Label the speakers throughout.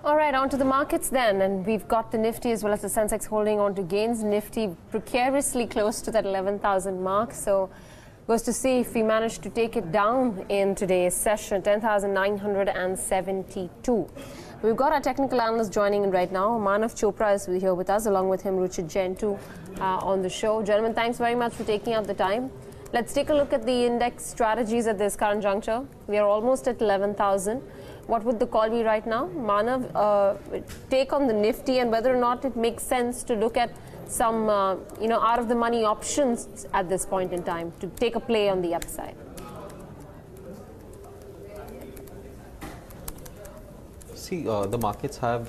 Speaker 1: All right, on to the markets then. And we've got the Nifty as well as the Sensex holding on to gains. Nifty precariously close to that 11,000 mark. So goes to see if we manage to take it down in today's session, 10,972. We've got our technical analyst joining in right now. Manav Chopra is here with us, along with him, Ruchit Jain too, on the show. Gentlemen, thanks very much for taking out the time. Let's take a look at the index strategies at this current juncture. We are almost at 11,000. What would the call be right now? Manav, take on the Nifty and whether or not it makes sense to look at some, out-of-the-money options at this point in time to take a play on the upside.
Speaker 2: See, the markets have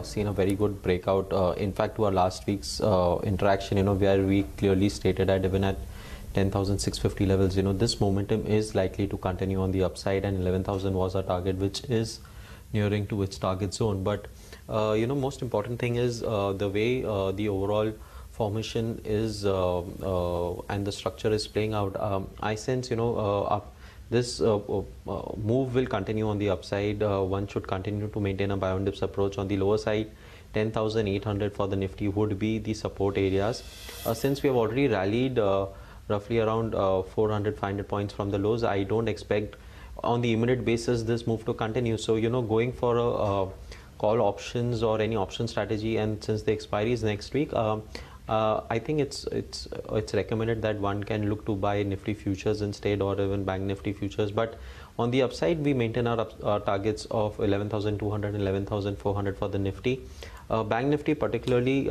Speaker 2: seen a very good breakout. In fact, to our last week's interaction, where we clearly stated that even at 10,650 levels, this momentum is likely to continue on the upside, and 11,000 was our target, which is nearing to its target zone. But most important thing is the way the overall formation is and the structure is playing out. I sense this move will continue on the upside. One should continue to maintain a buy on dips approach. On the lower side, 10,800 for the Nifty would be the support areas. Since we have already rallied roughly around 400-500 points from the lows, I don't expect on the immediate basis this move to continue. So going for a call options or any option strategy, and since the expiry is next week, I think it's recommended that one can look to buy Nifty futures instead, or even Bank Nifty futures. But on the upside, we maintain our targets of 11,200 and 11,400 for the Nifty. Bank Nifty particularly,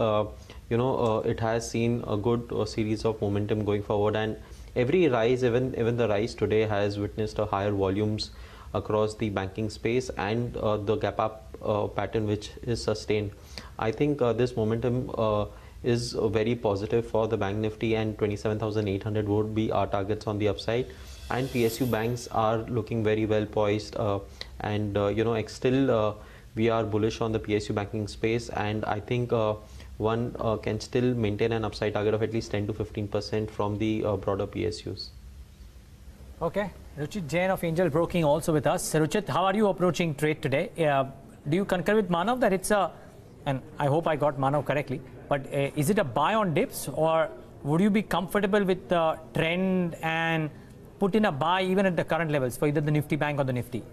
Speaker 2: it has seen a good series of momentum going forward, and every rise, even the rise today, has witnessed a higher volumes across the banking space, and the gap up pattern which is sustained. I think this momentum is very positive for the Bank Nifty, and 27,800 would be our targets on the upside. And PSU banks are looking very well poised, and still we are bullish on the PSU banking space, and I think one can still maintain an upside target of at least 10 to 15% from the broader PSUs.
Speaker 3: Okay, Ruchit Jain of Angel Broking also with us. Ruchit, how are you approaching trade today? Do you concur with Manav that it's and I hope I got Manav correctly, but is it a buy on dips, or would you be comfortable with the trend and put in a buy even at the current levels for either the Nifty Bank or the Nifty?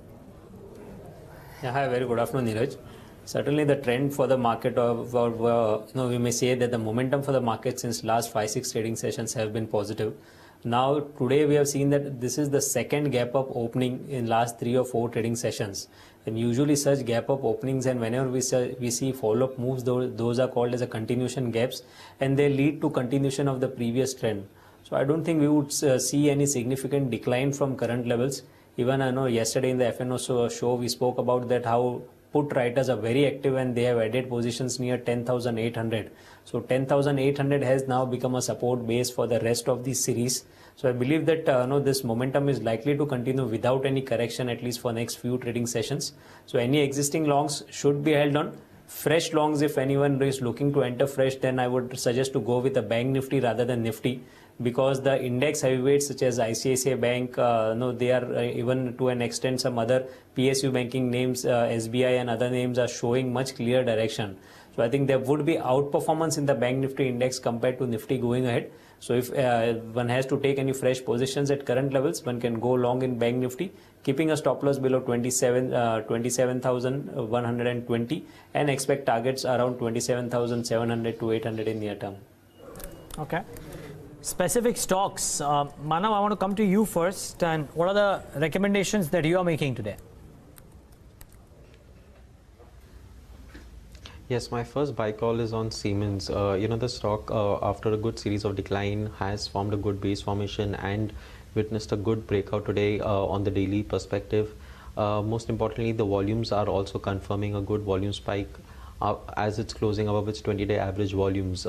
Speaker 4: Yeah, hi, very good afternoon, Neeraj. Certainly the trend for the market, we may say that the momentum for the market since last 5-6 trading sessions have been positive. Now today we have seen that this is the second gap up opening in last 3 or 4 trading sessions, and usually such gap up openings, and whenever we see follow up moves, those are called as a continuation gaps, and they lead to continuation of the previous trend. So I don't think we would see any significant decline from current levels. Even I know yesterday in the FNO show we spoke about that how put writers are very active and they have added positions near 10,800. So 10,800 has now become a support base for the rest of the series. So I believe that this momentum is likely to continue without any correction, at least for next few trading sessions. So any existing longs should be held on. Fresh longs, if anyone is looking to enter fresh, then I would suggest to go with a Bank Nifty rather than Nifty, because the index heavyweights such as ICICI Bank, they are even to an extent some other PSU banking names, SBI and other names are showing much clear direction. So I think there would be outperformance in the Bank Nifty index compared to Nifty going ahead. So if one has to take any fresh positions at current levels, one can go long in Bank Nifty, keeping a stop loss below 27,120 and expect targets around 27,700 to 800 in near term.
Speaker 3: Okay. Specific stocks, Manav, I want to come to you first, and what are the recommendations that you are making today?
Speaker 2: Yes, my first buy call is on Siemens. The stock, after a good series of decline, has formed a good base formation and witnessed a good breakout today on the daily perspective. Most importantly, the volumes are also confirming a good volume spike as it's closing above its 20-day average volumes.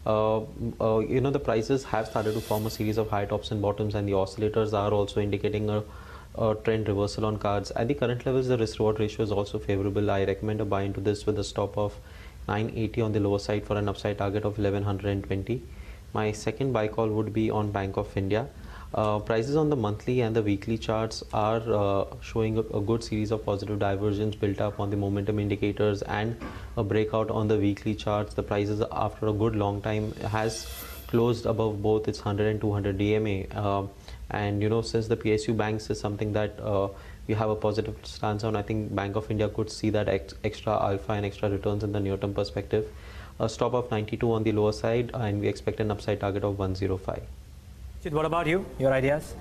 Speaker 2: The prices have started to form a series of high tops and bottoms, and the oscillators are also indicating a trend reversal on cards. At the current levels, the risk reward ratio is also favorable. I recommend a buy into this with a stop of 980 on the lower side for an upside target of 1120. My second buy call would be on Bank of India. Prices on the monthly and the weekly charts are showing a good series of positive divergence built up on the momentum indicators and a breakout on the weekly charts. The prices after a good long time has closed above both its 100 and 200 DMA. And since the PSU banks is something that we have a positive stance on, I think Bank of India could see that extra alpha and extra returns in the near term perspective. A stop of 92 on the lower side, and we expect an upside target of 105.
Speaker 3: What about you? Your ideas?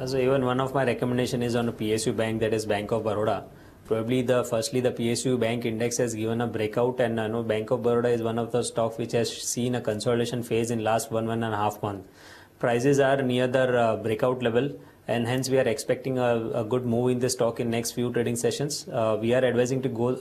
Speaker 4: So even one of my recommendation is on a PSU bank, that is Bank of Baroda. Probably firstly the PSU bank index has given a breakout, and I know Bank of Baroda is one of the stocks which has seen a consolidation phase in last 1.5 months. Prices are near the breakout level, and hence we are expecting a good move in the stock in next few trading sessions. We are advising to go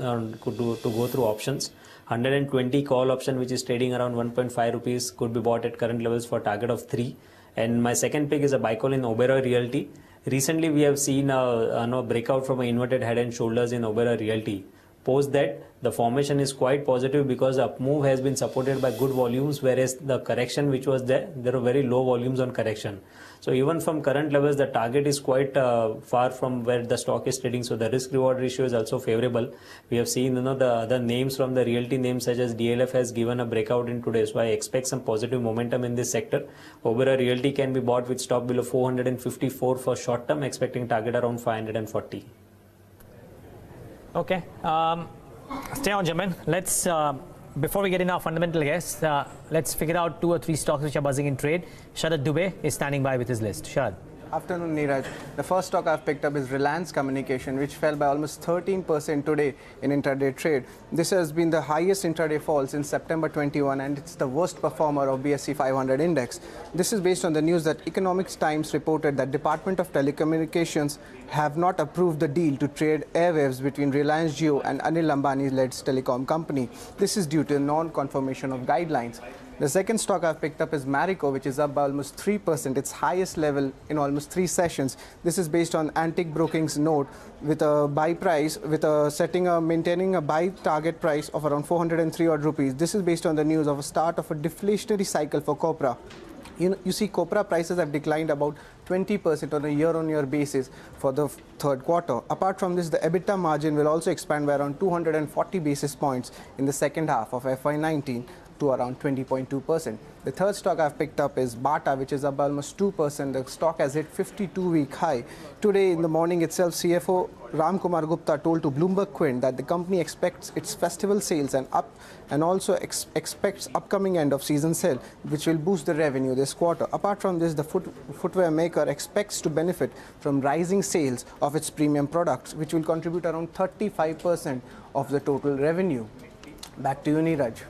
Speaker 4: through options. 120 call option, which is trading around 1.5 rupees, could be bought at current levels for target of 3. And my second pick is a buy call in Oberoi Realty. Recently, we have seen a breakout from an inverted head and shoulders in Oberoi Realty. Post that, the formation is quite positive because the up move has been supported by good volumes, whereas the correction which was there were very low volumes on correction. So even from current levels, the target is quite far from where the stock is trading. So the risk-reward ratio is also favorable. We have seen the other names from the realty names such as DLF has given a breakout in today. So I expect some positive momentum in this sector. Oberoi Realty can be bought with stop below 454 for short term, expecting target around 540.
Speaker 3: Okay. Stay on, gentlemen. Let's, before we get in our fundamental guests, let's figure out 2 or 3 stocks which are buzzing in trade. Sharad Dubey is standing by with his list. Sharad.
Speaker 5: Afternoon, Neeraj. The first stock I've picked up is Reliance Communication, which fell by almost 13% today in intraday trade. This has been the highest intraday fall since September 21, and it's the worst performer of BSE 500 index. This is based on the news that Economics Times reported that Department of Telecommunications have not approved the deal to trade airwaves between Reliance Jio and Anil Ambani-led telecom company. This is due to non-confirmation of guidelines. The second stock I've picked up is Marico, which is up by almost 3%, its highest level in almost 3 sessions. This is based on Antique Broking's note with a buy price, maintaining a buy target price of around 403 odd rupees. This is based on the news of a start of a deflationary cycle for copra. You see, copra prices have declined about 20% on a year-on-year basis for the third quarter. Apart from this, the EBITDA margin will also expand by around 240 basis points in the second half of FY19. To around 20.2%. The third stock I've picked up is Bata, which is up almost 2%. The stock has hit 52-week high. Today in the morning itself, CFO Ram Kumar Gupta told to Bloomberg Quint that the company expects its festival sales and also expects upcoming end of season sale, which will boost the revenue this quarter. Apart from this, the footwear maker expects to benefit from rising sales of its premium products, which will contribute around 35% of the total revenue. Back to you, Neeraj.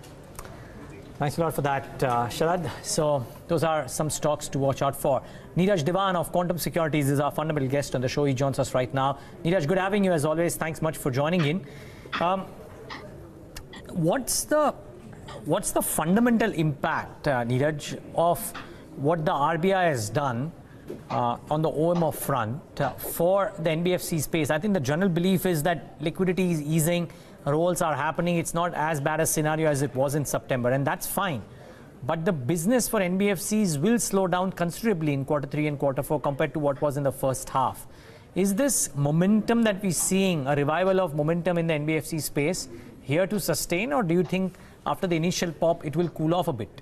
Speaker 3: Thanks a lot for that, Sharad. So those are some stocks to watch out for. Neeraj Diwan of Quantum Securities is our fundamental guest on the show. He joins us right now. Neeraj, good having you as always. Thanks much for joining in. What's the fundamental impact, Neeraj, of what the RBI has done on the OMO front for the NBFC space? I think the general belief is that liquidity is easing, rolls are happening. It's not as bad a scenario as it was in September, and that's fine. But the business for NBFCs will slow down considerably in quarter 3 and quarter 4 compared to what was in the first half. Is this momentum that we're seeing, a revival of momentum in the NBFC space, here to sustain, or do you think after the initial pop it will cool off a bit?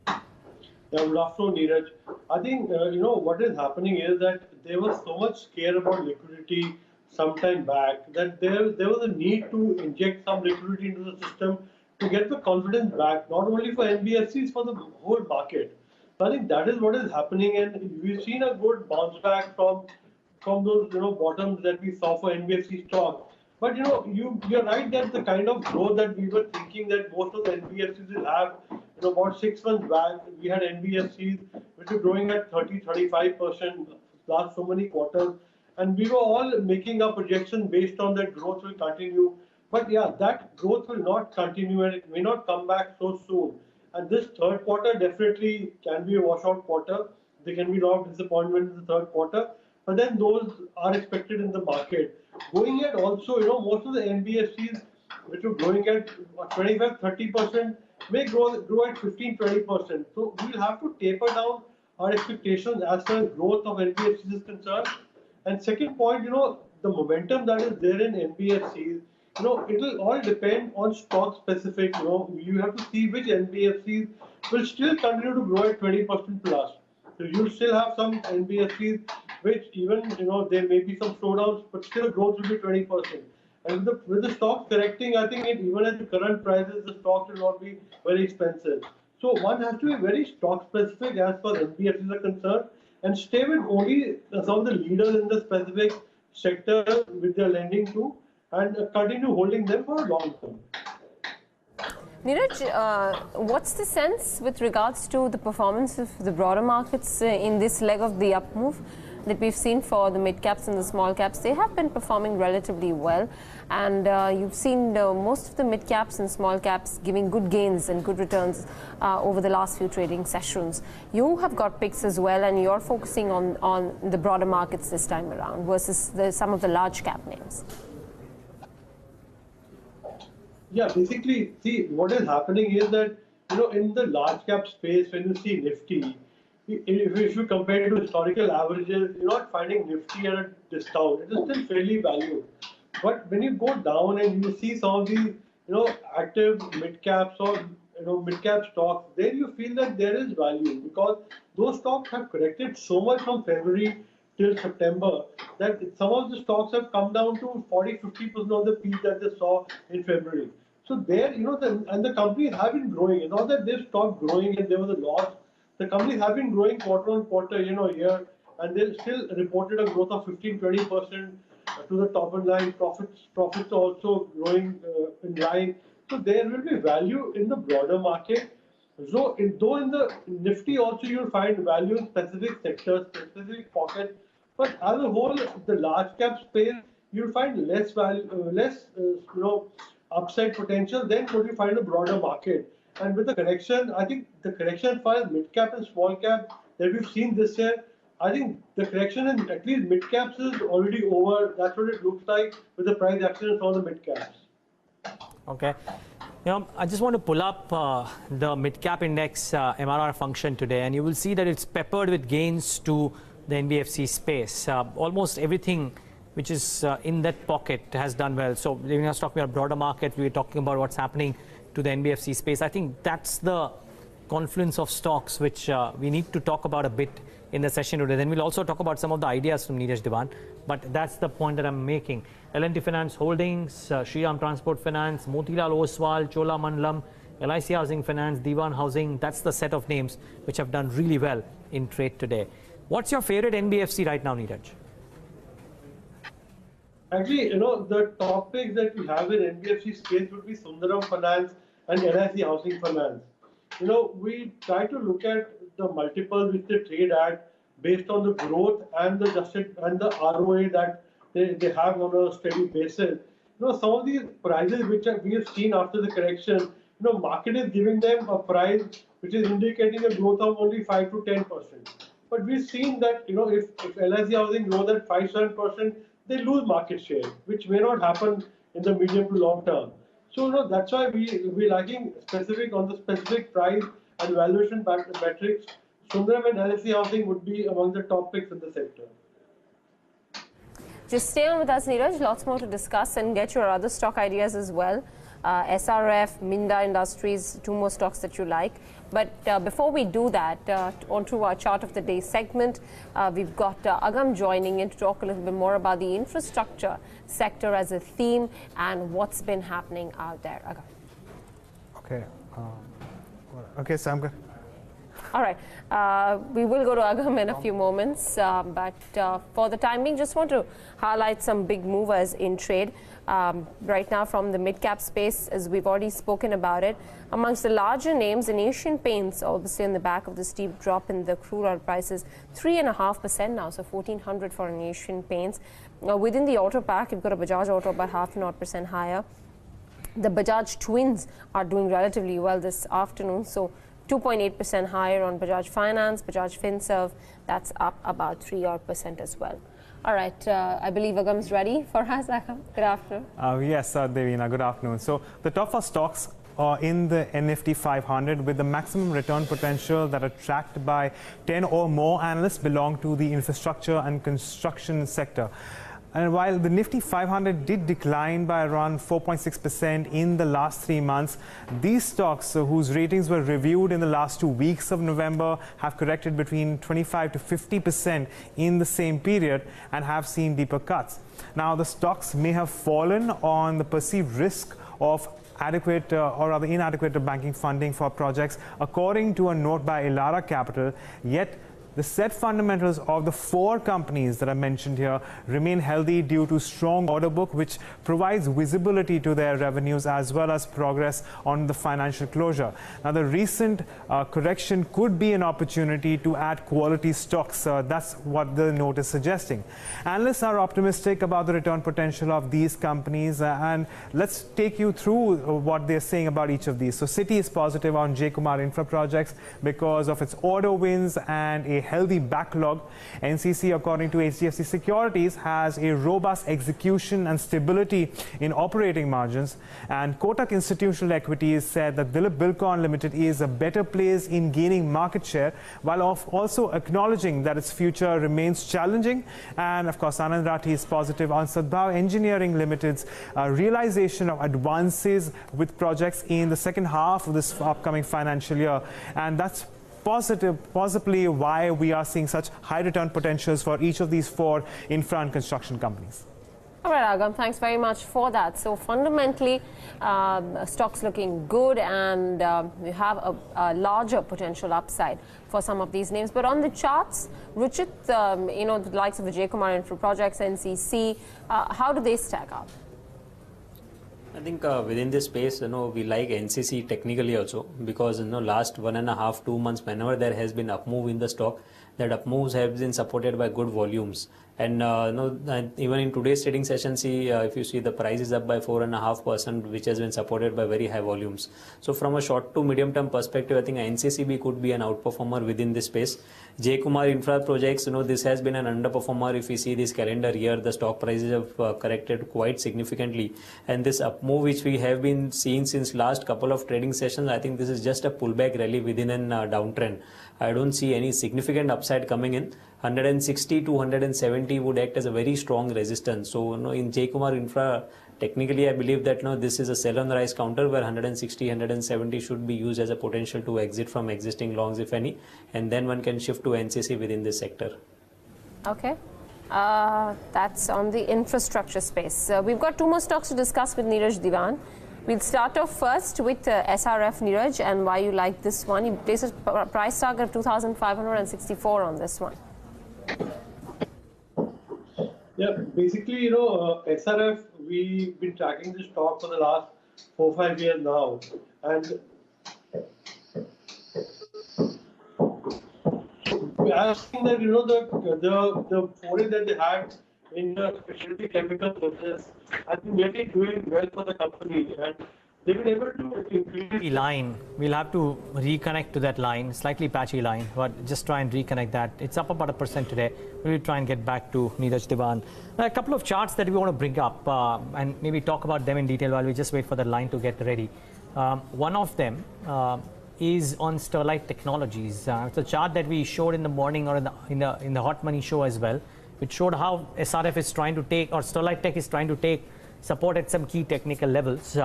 Speaker 6: Yeah, good afternoon, Neeraj. I think, what is happening is that there was so much scare about liquidity some time back that there was a need to inject some liquidity into the system to get the confidence back, not only for NBFCs, for the whole market. So I think that is what is happening, and we've seen a good bounce back from those bottoms that we saw for NBFC stock. But you're right that the kind of growth that we were thinking that most of the NBFCs will have, about 6 months back, we had NBFCs which were growing at 30-35% last so many quarters. And we were all making a projection based on that growth will continue. But yeah, that growth will not continue and it may not come back so soon. And this third quarter definitely can be a washout quarter. There can be a lot of disappointment in the third quarter. But then those are expected in the market. Going ahead also, most of the NBFCs which are growing at 25-30% may grow at 15-20%. So we'll have to taper down our expectations as far as growth of NBFCs is concerned. And second point, the momentum that is there in NBFCs, it will all depend on stock specific. You have to see which NBFCs will still continue to grow at 20% plus. So you'll still have some NBFCs which even, there may be some slowdowns, but still growth will be 20%. And with the stocks correcting, I think even at the current prices, the stocks will not be very expensive. So one has to be very stock specific as far as NBFCs are concerned and stay with only some of the leaders in the specific sector which they are lending to and continue holding them for a long term.
Speaker 1: Neeraj, what's the sense with regards to the performance of the broader markets in this leg of the up move that we've seen for the mid caps and the small caps? They have been performing relatively well, and you've seen most of the mid caps and small caps giving good gains and good returns over the last few trading sessions. You have got picks as well, and you're focusing on the broader markets this time around versus some of the large cap names.
Speaker 6: Yeah, basically, see, what is happening is that, in the large cap space, when you see Nifty, if you compare it to historical averages, you're not finding Nifty at a discount. It is still fairly valued. But when you go down and you see some of these, active mid caps or, mid cap stocks, then you feel that there is value because those stocks have corrected so much from February till September that some of the stocks have come down to 40-50% of the peak that they saw in February. So there, and the companies have been growing. It's not that they've stopped growing and there was a loss. The companies have been growing quarter on quarter, year, and they still reported a growth of 15-20% to the top line. Profits also growing in line. So there will be value in the broader market. So though in the Nifty also you'll find value in specific sectors, specific pockets, but as a whole, the large cap space you'll find less value, upside potential than what you find in the broader market. And with the correction, I think the correction as far as mid cap and small cap that we've seen this year, I think the correction in at least mid caps is already over. That's what it looks like with the price action from the mid caps.
Speaker 3: Okay. I just want to pull up the mid cap index MRR function today, and you will see that it's peppered with gains to the NBFC space. Almost everything which is in that pocket has done well. So when I was talking about broader market, we were talking about what's happening to the NBFC space. I think that's the confluence of stocks which we need to talk about a bit in the session today. Then we'll also talk about some of the ideas from Neeraj Diwan, but that's the point that I'm making. L&T Finance Holdings, Shriram Transport Finance, Motilal Oswal, Chola Mandalam, LIC Housing Finance, Diwan Housing, that's the set of names which have done really well in trade today. What's your favorite NBFC right now, Neeraj?
Speaker 6: Actually, the top picks that we have in NBFC space would be Sundaram Finance and LIC Housing Finance. We try to look at the multiples which they trade at based on the growth and the ROA that they have on a steady basis. Some of these prices which we have seen after the correction, market is giving them a price which is indicating a growth of only 5 to 10%. But we've seen that, if LIC Housing grows at 5-7%, they lose market share, which may not happen in the medium to long term. So that's why we're lacking specific on the specific price and valuation metrics. Sundaram and LIC Housing would be among the top picks in the sector.
Speaker 1: Just stay on with us, Neeraj. Lots more to discuss and get your other stock ideas as well. SRF, Minda Industries, two more stocks that you like. But before we do that, onto our chart of the day segment, we've got Agam joining in to talk a little bit more about the infrastructure sector as a theme and what's been happening out there. Agam.
Speaker 7: Okay. Okay, Sam.
Speaker 1: All right. We will go to Agam in a few moments, but for the time being, just want to highlight some big movers in trade. Right now from the mid-cap space, as we've already spoken about it. Amongst the larger names in Asian Paints, obviously on the back of the steep drop in the crude oil prices, 3.5% now, so 1,400 for an Asian Paints. Within the auto pack, you've got a Bajaj Auto about 0.5% higher. The Bajaj Twins are doing relatively well this afternoon, so 2.8% higher on Bajaj Finance, Bajaj Finserv, that's up about 3% as well. All right, I believe Agam's ready for us. Agam, good afternoon.
Speaker 7: Yes, Devina, good afternoon. So the top 4 stocks in the Nifty 500 with the maximum return potential that are tracked by 10 or more analysts belong to the infrastructure and construction sector. And while the Nifty 500 did decline by around 4.6% in the last 3 months, these stocks whose ratings were reviewed in the last 2 weeks of November have corrected between 25 to 50% in the same period and have seen deeper cuts. Now, the stocks may have fallen on the perceived risk of adequate or rather inadequate banking funding for projects, according to a note by Elara Capital, yet the set fundamentals of the 4 companies that I mentioned here remain healthy due to strong order book, which provides visibility to their revenues as well as progress on the financial closure. Now, the recent correction could be an opportunity to add quality stocks. That's what the note is suggesting. Analysts are optimistic about the return potential of these companies, and let's take you through what they're saying about each of these. So, Citi is positive on J. Kumar Infra Projects because of its order wins and a healthy backlog. NCC, according to HDFC Securities, has a robust execution and stability in operating margins. And Kotak Institutional Equities said that Dilip Bilkon Limited is a better place in gaining market share, while also acknowledging that its future remains challenging. And of course, Anand Rathi is positive on Sadbhav Engineering Limited's realization of advances with projects in the second half of this upcoming financial year. And that's possibly why we are seeing such high return potentials for each of these 4 infra and construction companies.
Speaker 1: All right, Agam, thanks very much for that. So fundamentally, stocks looking good, and we have a larger potential upside for some of these names. But on the charts, Ruchit, the likes of the J. Kumar Infra Projects, NCC, how do they stack up?
Speaker 4: I think within this space, we like NCC technically also, because last 1.5 2 months, whenever there has been up move in the stock, that up moves have been supported by good volumes. And even in today's trading session, if you see, the price is up by 4.5%, which has been supported by very high volumes. So from a short to medium term perspective, I think NCCB could be an outperformer within this space. J. Kumar Infra Projects, this has been an underperformer. If we see this calendar year, the stock prices have corrected quite significantly. And this up move, which we have been seeing since last couple of trading sessions, I think this is just a pullback rally within a downtrend. I don't see any significant upside coming in. 160 to 170 would act as a very strong resistance. So, in J. Kumar Infra, technically I believe that this is a sell on the rise counter where 160, 170 should be used as a potential to exit from existing longs, if any, and then one can shift to NCC within this sector.
Speaker 1: Okay. That's on the infrastructure space. We've got 2 more stocks to discuss with Neeraj Diwan. We'll start off first with SRF, Neeraj, and why you like this one. He places a price target of 2,564 on this one.
Speaker 6: Yeah, basically, SRF, we've been tracking this stock for the last 4-5 years now, and I think that the foray that they had in the specialty chemical business has been really doing well for the company, and they've been able to increase
Speaker 3: line. We'll have to reconnect to that line, slightly patchy line, but just try and reconnect that. It's up about 1% today. We'll try and get back to Neeraj Diwan. Now, a couple of charts that we want to bring up and maybe talk about them in detail while we just wait for the line to get ready. One of them is on Sterlite Technologies. It's a chart that we showed in the morning or in the Hot Money show as well, which showed how SRF is trying to take, or Sterlite Tech is trying to take support at some key technical levels.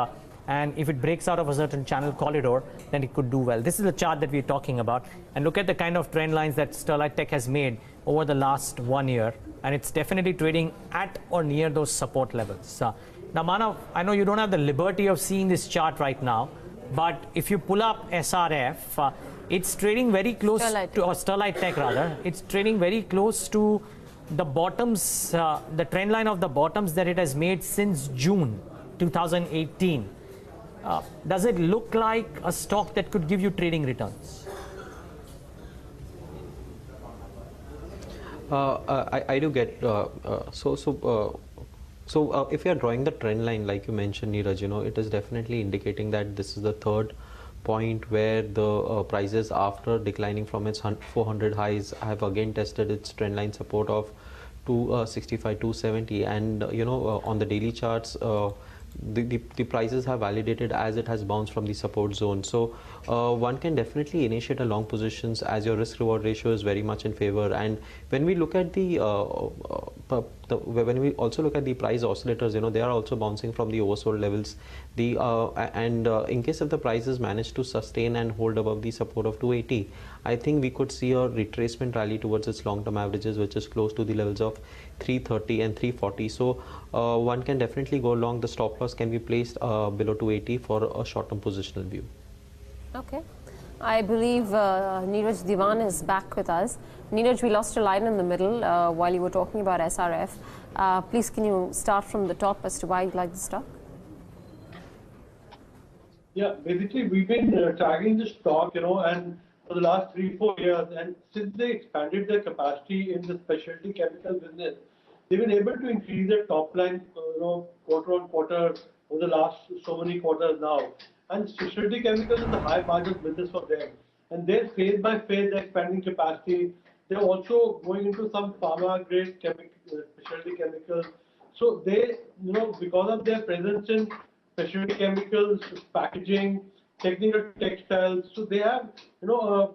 Speaker 3: And if it breaks out of a certain channel corridor, then it could do well. This is the chart that we're talking about. And look at the kind of trend lines that Sterlite Tech has made over the last 1 year. And it's definitely trading at or near those support levels. Now, Manav, I know you don't have the liberty of seeing this chart right now, but if you pull up SRF, it's trading very close to, or Sterlite Tech rather, it's trading very close to the bottoms, the trend line of the bottoms that it has made since June 2018. Does it look like a stock that could give you trading returns?
Speaker 2: I do get so if you are drawing the trend line like you mentioned, Neeraj, it is definitely indicating that this is the third point where the prices, after declining from its 400 highs, have again tested its trend line support of 265, 270, and on the daily charts, the prices have validated as it has bounced from the support zone. So one can definitely initiate a long positions as your risk reward ratio is very much in favor. And when we look at when we also look at the price oscillators, they are also bouncing from the oversold levels. In case if the prices manage to sustain and hold above the support of 280, I think we could see a retracement rally towards its long-term averages, which is close to the levels of 330 and 340. So one can definitely go along. The stop loss can be placed below 280 for a short-term positional view.
Speaker 1: Okay. I believe Neeraj Diwan is back with us. Neeraj, we lost a line in the middle while you were talking about SRF. Please, can you start from the top as to why you like the stock?
Speaker 6: Yeah, basically we've been tracking the stock, and for the last 3-4 years, and since they expanded their capacity in the specialty chemical business, they've been able to increase their top line, quarter on quarter over the last so many quarters now. And specialty chemicals is a high margin business for them, and they're phase by phase they're expanding capacity. They're also going into some pharma grade specialty chemicals. So they, because of their presence in specialty chemicals, packaging, technical textiles, so they have,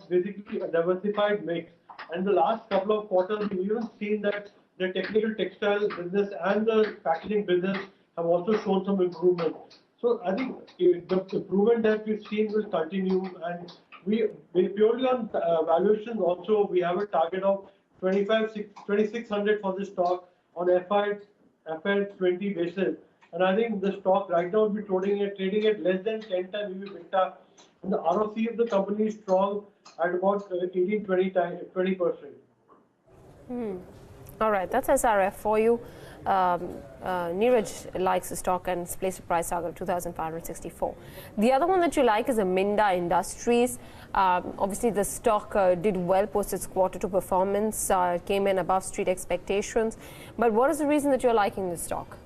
Speaker 6: basically a diversified mix. And the last couple of quarters, we've even seen that the technical textile business and the packaging business have also shown some improvement. So I think the improvement that we've seen will continue, and we purely on valuations also, we have a target of 2,600 for the stock on FY20 basis. And I think the stock right now will be trading at less than 10 times EBITDA. And the ROC of the company is strong at about 18-20%.
Speaker 1: All right, that's SRF for you. Neeraj likes the stock and it's placed a price target of 2,564. The other one that you like is Minda Industries. Obviously, the stock did well post its quarter 2 performance. It came in above street expectations. But what is the reason that you're liking this stock?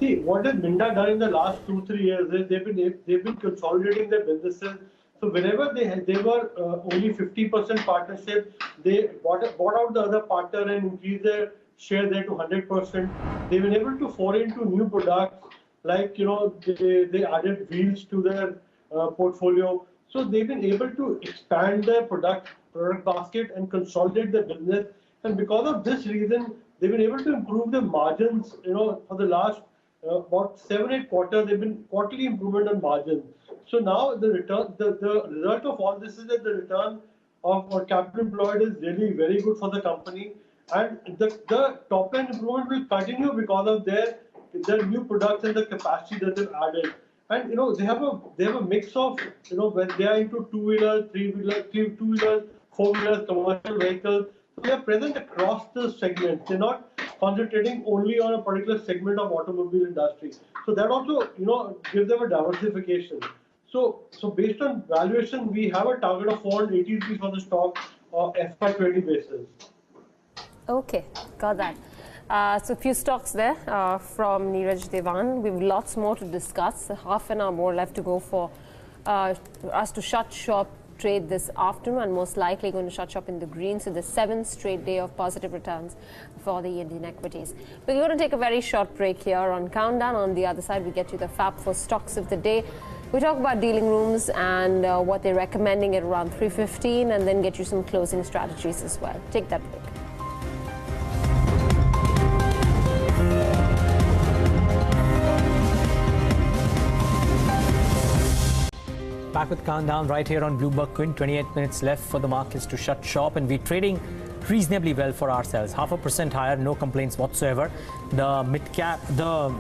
Speaker 6: See, what has Minda done in the last 2-3 years is they've been consolidating their businesses. So whenever they were only 50% partnership, they bought out the other partner and increased their share there to 100%. They've been able to foray into new products, like they added wheels to their portfolio. So they've been able to expand their product basket and consolidate their business. And because of this reason, they've been able to improve their margins. For the last about 7-8 quarters, they've been quarterly improvement on margins. So now the result of all this is that the return of capital employed is really very good for the company, and the top line improvement will continue because of their new products and the capacity that they've added. And they have a mix of when they are into 2-wheelers, 3-wheelers, 2-wheelers, 4-wheelers, commercial vehicles. So they are present across the segments. They're not concentrating only on a particular segment of automobile industry. So that also gives them a diversification. So based on valuation, we have a target of 480 rupees for the stock of FY20 basis.
Speaker 1: Okay, got that. So a few stocks there from Neeraj Diwan. We have lots more to discuss. Half an hour more left to go for us to shut shop trade this afternoon, and most likely going to shut shop in the green. So the 7th straight day of positive returns for the Indian equities. We're going to take a very short break here on Countdown. On the other side, we get you the Fab for stocks of the day. We talk about dealing rooms and what they're recommending at around 3:15, and then get you some closing strategies as well. Take that break.
Speaker 3: Back with Countdown right here on Bloomberg Quint. 28 minutes left for the markets to shut shop, and we're trading reasonably well for ourselves. 0.5% higher, no complaints whatsoever. The mid-cap, the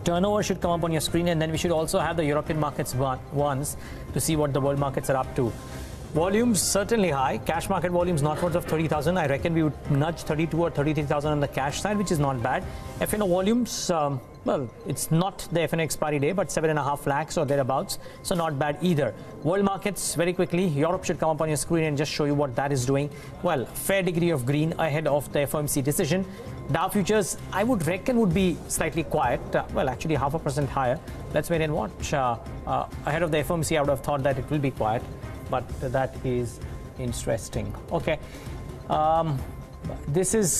Speaker 3: turnover should come up on your screen, and then we should also have the European markets once to see what the world markets are up to. Volumes certainly high. Cash market volumes northwards of 30,000. I reckon we would nudge 32 or 33,000 on the cash side, which is not bad. F&O volumes, well, it's not the F&O expiry day, but 7.5 lakhs or thereabouts, so not bad either. World markets, very quickly, Europe should come up on your screen and just show you what that is doing. Well, fair degree of green ahead of the FOMC decision. Dow futures, I would reckon, would be slightly quiet. Well, actually 0.5% higher. Let's wait and watch. Ahead of the FOMC, I would have thought that it will be quiet, but that is interesting. Okay. This is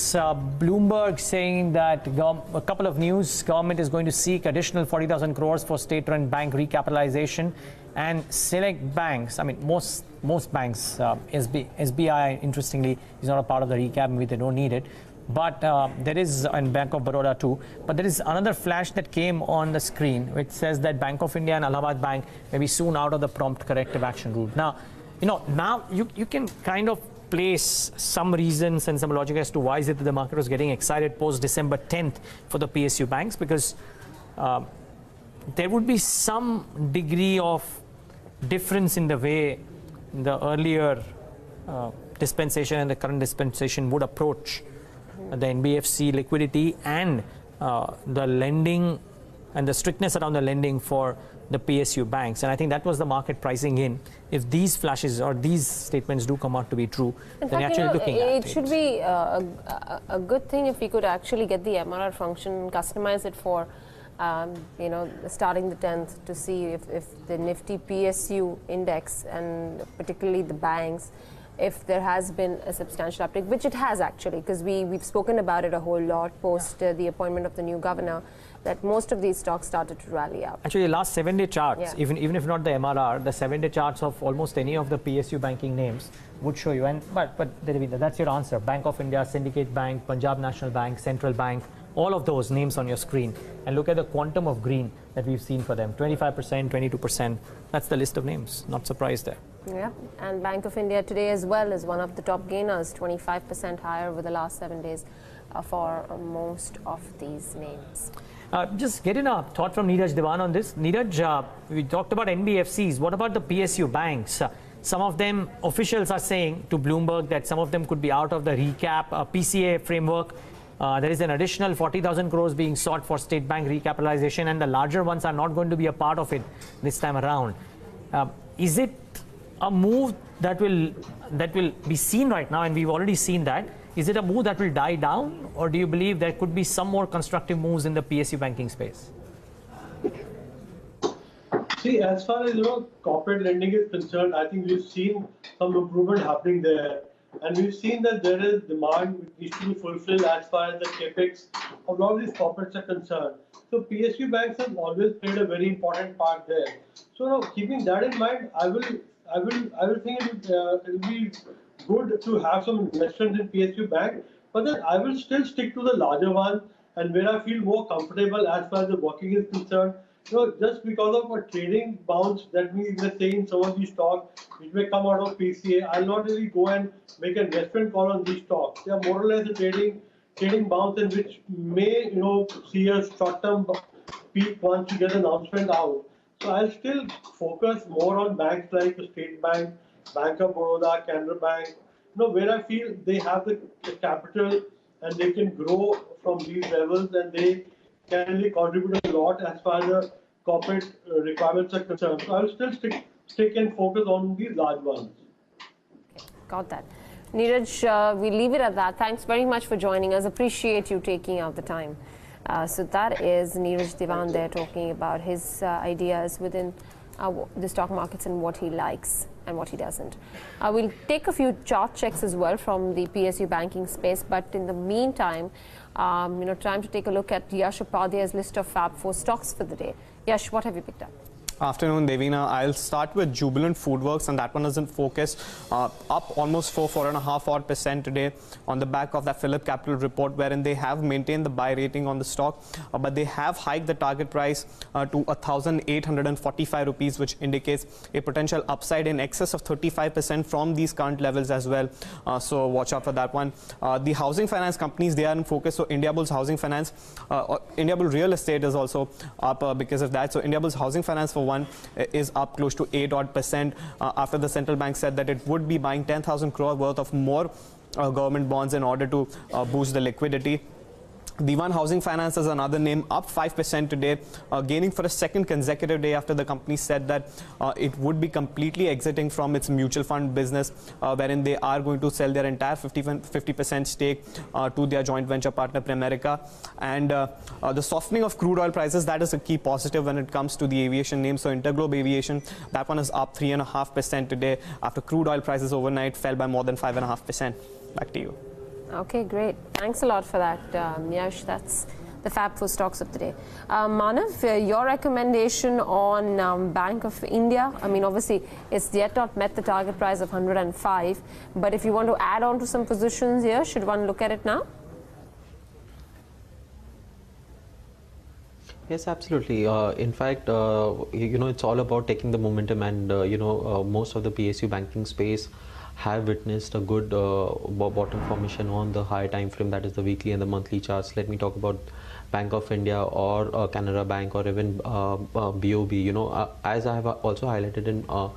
Speaker 3: Bloomberg saying that a couple of news. Government is going to seek additional 40,000 crores for state-run bank recapitalization, and select banks. I mean, most banks, SBI, interestingly, is not a part of the recap. Maybe they don't need it. But there is, and Bank of Baroda too. But there is another flash that came on the screen, which says that Bank of India and Allahabad Bank may be soon out of the prompt corrective action route. Now, now you can kind of place some reasons and some logic as to why is it that the market was getting excited post December 10th for the PSU banks, because there would be some degree of difference in the way the earlier dispensation and the current dispensation would approach the NBFC liquidity and the lending and the strictness around the lending for the PSU banks. And I think that was the market pricing in. If these flashes or these statements do come out to be true,
Speaker 1: in
Speaker 3: then
Speaker 1: fact,
Speaker 3: actually looking at it.
Speaker 1: It should be a good thing if we could actually get the MRR function, customize it for, starting the 10th to see if the Nifty PSU index and particularly the banks, if there has been a substantial uptick, which it has actually, because we've spoken about it a whole lot post the appointment of the new governor, that most of these stocks started to rally up.
Speaker 3: Actually, the last 7-day charts, even if not the MRR, the 7-day charts of almost any of the PSU banking names would show you. And but Devendra, that's your answer. Bank of India, Syndicate Bank, Punjab National Bank, Central Bank, all of those names on your screen, and look at the quantum of green that we've seen for them, 25%, 22%. That's the list of names. Not surprised there.
Speaker 1: Yeah, and Bank of India today as well is one of the top gainers, 25% higher over the last 7 days for most of these names.
Speaker 3: Just getting a thought from Neeraj Dewan on this. Neeraj, we talked about NBFCs. What about the PSU banks? Some of them, officials are saying to Bloomberg that some of them could be out of the recap PCA framework. There is an additional 40,000 crores being sought for state bank recapitalization, and the larger ones are not going to be a part of it this time around. Is it a move that will be seen right now, and we've already seen that? Is it a move that will die down, or do you believe there could be some more constructive moves in the PSU banking space?
Speaker 6: See, as far as corporate lending is concerned, I think we've seen some improvement happening there, and we've seen that there is demand which needs to be fulfilled as far as the capex of a lot of these corporates are concerned. So PSU banks have always played a very important part there. So keeping that in mind, I will think it will be good to have some investment in PSU bank, but then I will still stick to the larger one, and where I feel more comfortable as far as the working is concerned. Just because of a trading bounce that we were saying some of these stocks which may come out of PCA, I'll not really go and make an investment call on these stocks. They are more or less a trading bounce, and which may see a short-term peak once you get an announcement out. So I'll still focus more on banks like the State Bank, Bank of Baroda, Canara Bank, where I feel they have the capital and they can grow from these levels, and they can really contribute a lot as far as the corporate requirements are concerned. So I'll still stick and focus on these large ones.
Speaker 1: Okay, got that. Neeraj, we leave it at that. Thanks very much for joining us. Appreciate you taking out the time. So that is Neeraj Dewan there talking about his ideas within the stock markets and what he likes and what he doesn't. We'll take a few chart checks as well from the PSU banking space, but in the meantime, time to take a look at Yash Upadhyay's list of Fab 4 stocks for the day. Yash, what have you picked up?
Speaker 8: Afternoon, Devina. I'll start with Jubilant Foodworks, and that one is in focus, up almost 4.5% today on the back of that Phillip Capital report, wherein they have maintained the buy rating on the stock, but they have hiked the target price to 1,845 rupees, which indicates a potential upside in excess of 35% from these current levels as well. So watch out for that one. The housing finance companies, they are in focus. So Indiabulls Housing Finance, Indiabulls Real Estate is also up because of that. So Indiabulls Housing Finance for one is up close to 8% after the central bank said that it would be buying 10,000 crore worth of more government bonds in order to boost the liquidity. Diwan Housing Finance is another name, up 5% today, gaining for a second consecutive day after the company said that it would be completely exiting from its mutual fund business, wherein they are going to sell their entire 50% stake to their joint venture partner Primerica. And the softening of crude oil prices, that is a key positive when it comes to the aviation name. So Interglobe Aviation, that one is up 3.5% today after crude oil prices overnight fell by more than 5.5%. Back to you.
Speaker 1: Okay, great. Thanks a lot for that, Yash. That's the Fab 4 stocks of the day. Manav, your recommendation on Bank of India? I mean, obviously, it's yet not met the target price of 105. But if you want to add on to some positions here, should one look at it now?
Speaker 2: Yes, absolutely. In fact, it's all about taking the momentum, and most of the PSU banking space have witnessed a good bottom formation on the higher time frame, that is the weekly and the monthly charts. Let me talk about Bank of India or Canara Bank or even BOB. As I have also highlighted in our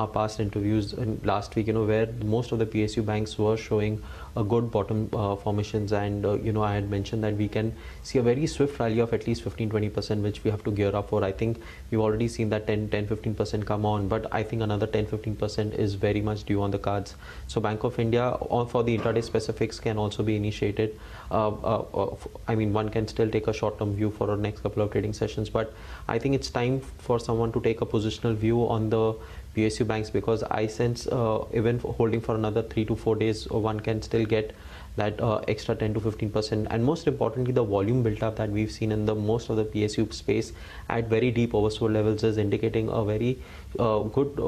Speaker 2: past interviews in last week, where most of the PSU banks were showing a good bottom formations, and I had mentioned that we can see a very swift rally of at least 15-20%, which we have to gear up for. I think we've already seen that 10-15% come on, but I think another 10-15% is very much due on the cards. So Bank of India, for the intraday specifics, can also be initiated. I mean, one can still take a short-term view for our next couple of trading sessions, but I think it's time for someone to take a positional view on the PSU banks, because I sense even holding for another 3 to 4 days, one can still get that extra 10-15%. And most importantly, the volume built up that we've seen in the most of the PSU space at very deep oversold levels is indicating a very good,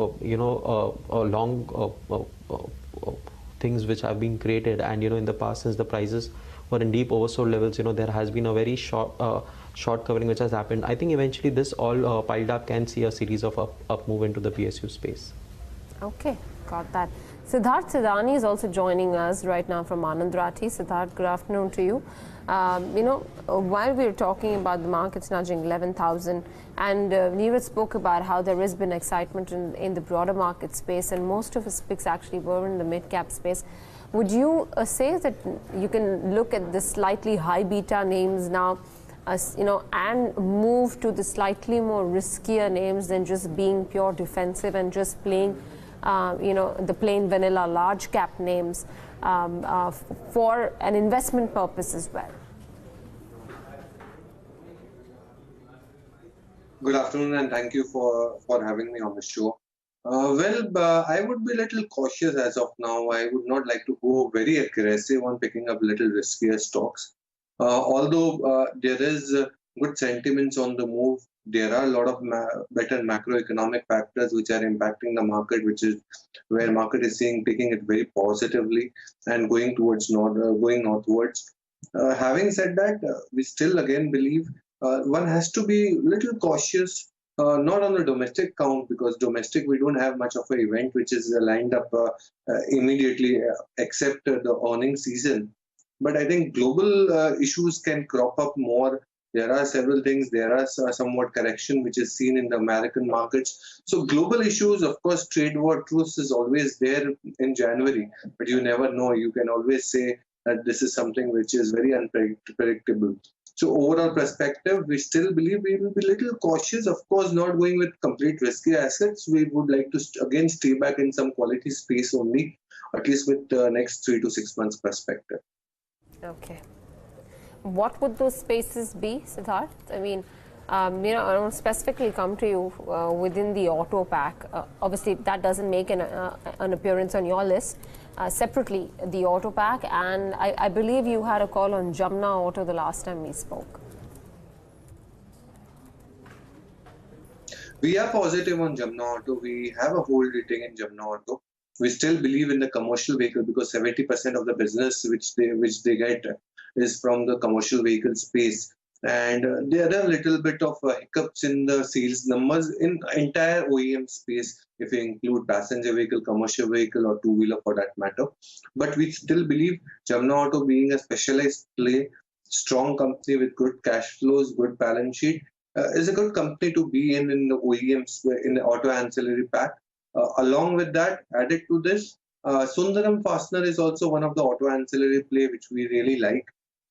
Speaker 2: long things which have been created. And in the past, since the prices were in deep oversold levels, there has been a very short covering which has happened. I think eventually this all piled up can see a series of up move into the PSU space.
Speaker 1: Okay, got that. Siddharth Sidani is also joining us right now from Anand Rathi. Siddharth, good afternoon to you. While we were talking about the markets nudging 11,000, and Neeraj spoke about how there has been excitement in the broader market space, and most of his picks actually were in the mid-cap space. Would you say that you can look at the slightly high beta names now, and move to the slightly more riskier names than just being pure defensive and just playing, the plain vanilla large cap names for an investment purpose as well?
Speaker 9: Good afternoon, and thank you for having me on the show. I would be a little cautious as of now. I would not like to go very aggressive on picking up little riskier stocks. Although there is good sentiments on the move, there are a lot of better macroeconomic factors which are impacting the market, which is where market is taking it very positively and going northwards. Having said that, we still again believe one has to be a little cautious, not on the domestic count, because domestic we don't have much of an event which is lined up immediately except the earnings season. But I think global issues can crop up more. There are several things. There are somewhat correction which is seen in the American markets. So global issues, of course, trade war truce is always there in January, but you never know. You can always say that this is something which is very unpredictable. So overall perspective, we still believe we will be a little cautious. Of course, not going with complete risky assets. We would like to again stay back in some quality space only, at least with the next 3 to 6 months perspective.
Speaker 1: Okay. What would those spaces be, Siddharth? I mean, I don't specifically come to you within the auto pack. Obviously, that doesn't make an appearance on your list. Separately, the auto pack, and I believe you had a call on Jamna Auto the last time we spoke.
Speaker 9: We are positive on Jamna Auto. We have a hold rating in Jamna Auto. We still believe in the commercial vehicle because 70% of the business which they get is from the commercial vehicle space. And there are a little bit of hiccups in the sales numbers in entire OEM space, if you include passenger vehicle, commercial vehicle, or two-wheeler for that matter. But we still believe Jamna Auto, being a specialized play, strong company with good cash flows, good balance sheet, is a good company to be in the OEMs, in the auto ancillary pack. Along with that, added to this, Sundaram Fastener is also one of the auto ancillary play which we really like.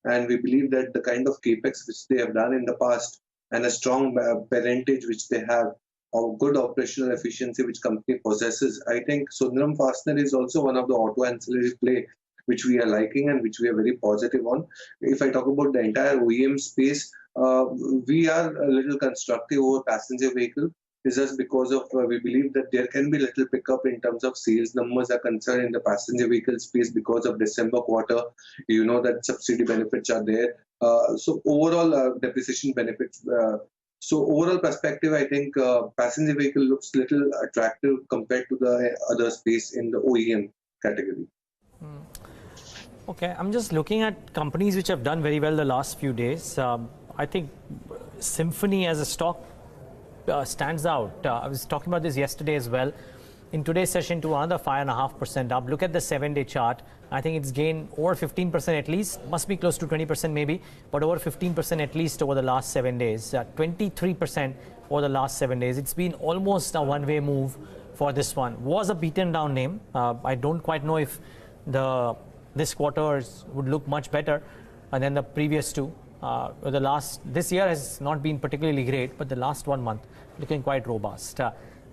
Speaker 9: And we believe that the kind of capex which they have done in the past and a strong parentage which they have, or good operational efficiency which company possesses, I think Sundaram Fastener is also one of the auto ancillary play which we are liking and which we are very positive on. If I talk about the entire OEM space, we are a little constructive over passenger vehicle. is just because of we believe that there can be little pickup in terms of sales numbers are concerned in the passenger vehicle space because of December quarter. You know that subsidy benefits are there. So overall depreciation benefits. So overall perspective, I think passenger vehicle looks little attractive compared to the other space in the OEM category.
Speaker 3: Okay, I'm just looking at companies which have done very well the last few days. I think Symphony as a stock stands out. I was talking about this yesterday as well. In today's session, to another 5.5% up. Look at the 7-day chart. I think it's gained over 15% at least. Must be close to 20% maybe, but over 15% at least over the last 7 days. 23% over the last 7 days. It's been almost a one-way move for this one. Was a beaten down name. I don't quite know if this quarter would look much better than the previous two. This year has not been particularly great, but the last 1 month looking quite robust.